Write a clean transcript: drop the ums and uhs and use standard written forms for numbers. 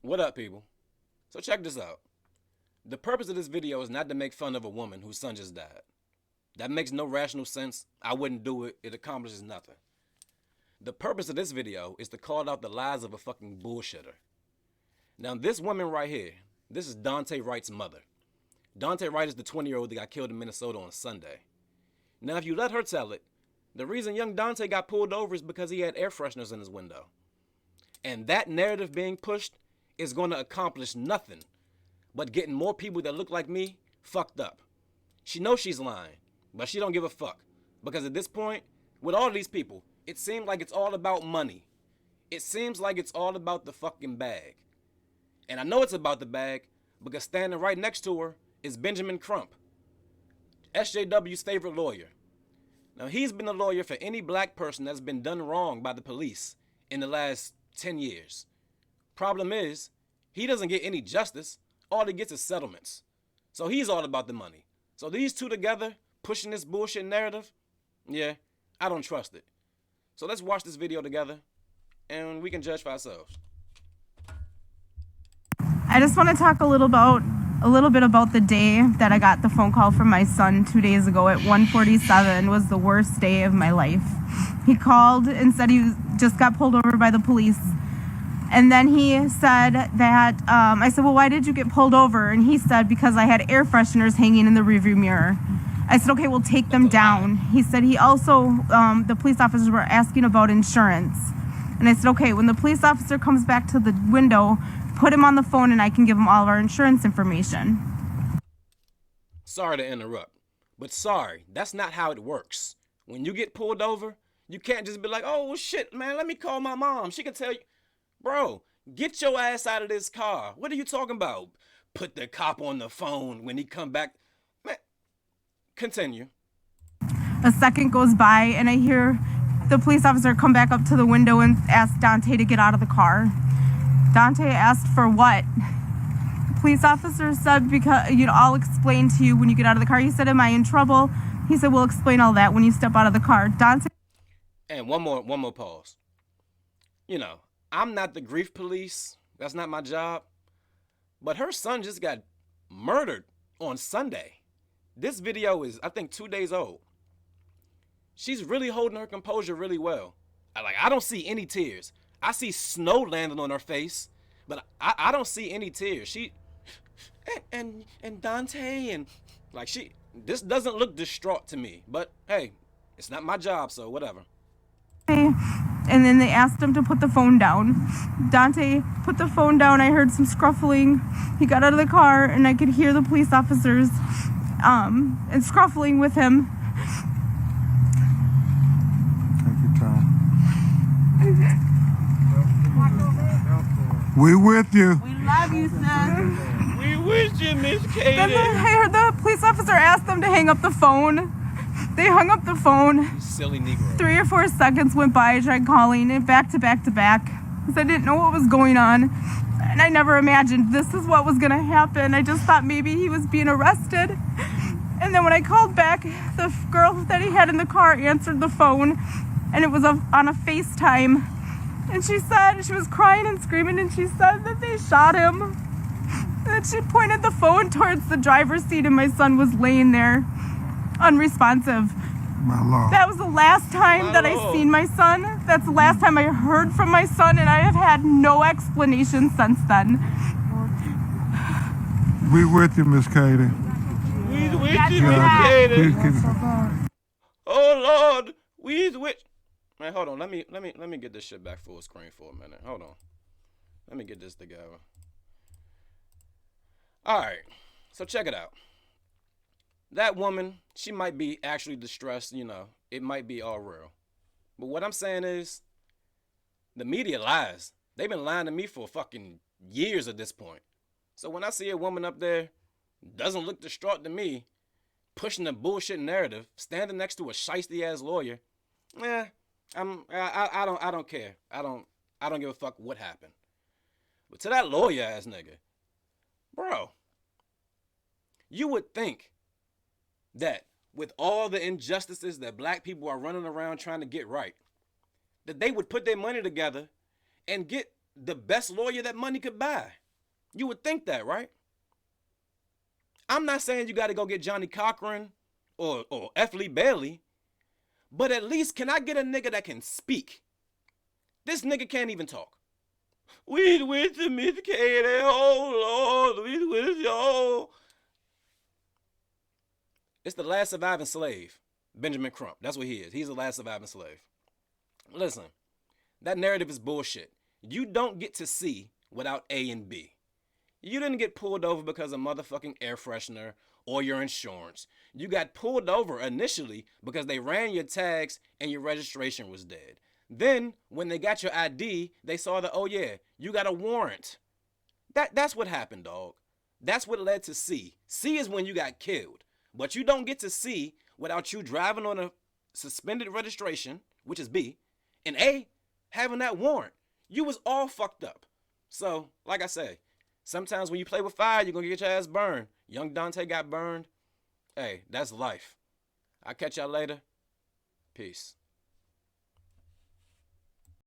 What up, people? So check this out. The purpose of this video is not to make fun of a woman whose son just died. That makes no rational sense. I wouldn't do it. It accomplishes nothing. The purpose of this video is to call out the lies of a fucking bullshitter. Now, this woman right here, this is Duante Wrights' mother. Duante Wright is the 20-year-old that got killed in Minnesota on Sunday. Now, if you let her tell it, the reason young Duante got pulled over is because he had air fresheners in his window. And that narrative being pushed is going to accomplish nothing but getting more people that look like me fucked up. She knows she's lying, but she don't give a fuck. Because at this point, with all these people, it seems like it's all about money. It seems like it's all about the fucking bag. And I know it's about the bag because standing right next to her is Benjamin Crump, SJW's favorite lawyer. Now, he's been a lawyer for any black person that's been done wrong by the police in the last 10 years. Problem is, he doesn't get any justice. All he gets is settlements. So he's all about the money. So these two together, pushing this bullshit narrative, yeah, I don't trust it. So let's watch this video together, and we can judge for ourselves. I just want to talk a little bit about the day that I got the phone call from my son 2 days ago at 1:47 was the worst day of my life. He called and said he just got pulled over by the police. And then he said that, I said, well, why did you get pulled over? And he said, because I had air fresheners hanging in the rearview mirror. I said, okay, we'll take them down. He said he also, the police officers were asking about insurance. And I said, okay, when the police officer comes back to the window, put him on the phone and I can give him all of our insurance information. Sorry to interrupt, but sorry, that's not how it works. When you get pulled over, you can't just be like, oh, well, shit, man, let me call my mom. She can tell you. Bro, get your ass out of this car. What are you talking about? Put the cop on the phone when he come back. Man, continue. A second goes by and I hear the police officer come back up to the window and ask Duante to get out of the car. Duante asked for what? The police officer said, because, I'll explain to you when you get out of the car. He said, am I in trouble? He said, we'll explain all that when you step out of the car. Duante. And one more pause. I'm not the grief police. That's not my job. But her son just got murdered on Sunday. This video is, I think, 2 days old. She's really holding her composure really well. I don't see any tears. I see snow landing on her face, but I don't see any tears. She and Duante and this doesn't look distraught to me. But hey, it's not my job, so whatever. And then they asked him to put the phone down. Duante put the phone down. I heard some scruffling. He got out of the car and I could hear the police officers and scruffling with him. Take your time. We with you. We love you, son. We wish you, Miss Katie. Then I heard the police officer ask them to hang up the phone. They hung up the phone. Silly Negro. 3 or 4 seconds went by. I tried calling it back to back to back because I didn't know what was going on. And I never imagined this is what was going to happen. I just thought maybe he was being arrested. And then when I called back, the girl that he had in the car answered the phone. And it was on a FaceTime. And she said, she was crying and screaming, and she said that they shot him. And then she pointed the phone towards the driver's seat, and my son was laying there, unresponsive. My Lord. That was the last time that I seen my son. That's the last time I heard from my son, and I have had no explanation since then. We with you, Miss Katie. We with you, Miss Katie. Katie. Oh Lord, we with. Man, hold on. Let me get this shit back full screen for a minute. Hold on. Let me get this together. All right. So check it out. That woman, she might be actually distressed, it might be all real. But what I'm saying is, the media lies. They've been lying to me for fucking years at this point. So when I see a woman up there, doesn't look distraught to me, pushing a bullshit narrative, standing next to a shiesty ass lawyer, I don't care. I don't give a fuck what happened. But to that lawyer ass nigga, bro, you would think that with all the injustices that black people are running around trying to get right, that they would put their money together and get the best lawyer that money could buy. You would think that, right? I'm not saying you got to go get Johnny Cochran or F. Lee Bailey, but at least can I get a nigga that can speak? This nigga can't even talk. We went to Miss Katie, oh Lord, we with y'all. It's the last surviving slave, Benjamin Crump. That's what he is. He's the last surviving slave. Listen, that narrative is bullshit. You don't get to C without A and B. You didn't get pulled over because of motherfucking air freshener or your insurance. You got pulled over initially because they ran your tags and your registration was dead. Then, when they got your ID, they saw that, oh yeah, you got a warrant. That's what happened, dog. That's what led to C. C is when you got killed. But you don't get to C without you driving on a suspended registration, which is B, and A, having that warrant. You was all fucked up. So, like I say, sometimes when you play with fire, you're going to get your ass burned. Young Duante got burned. Hey, that's life. I'll catch y'all later. Peace.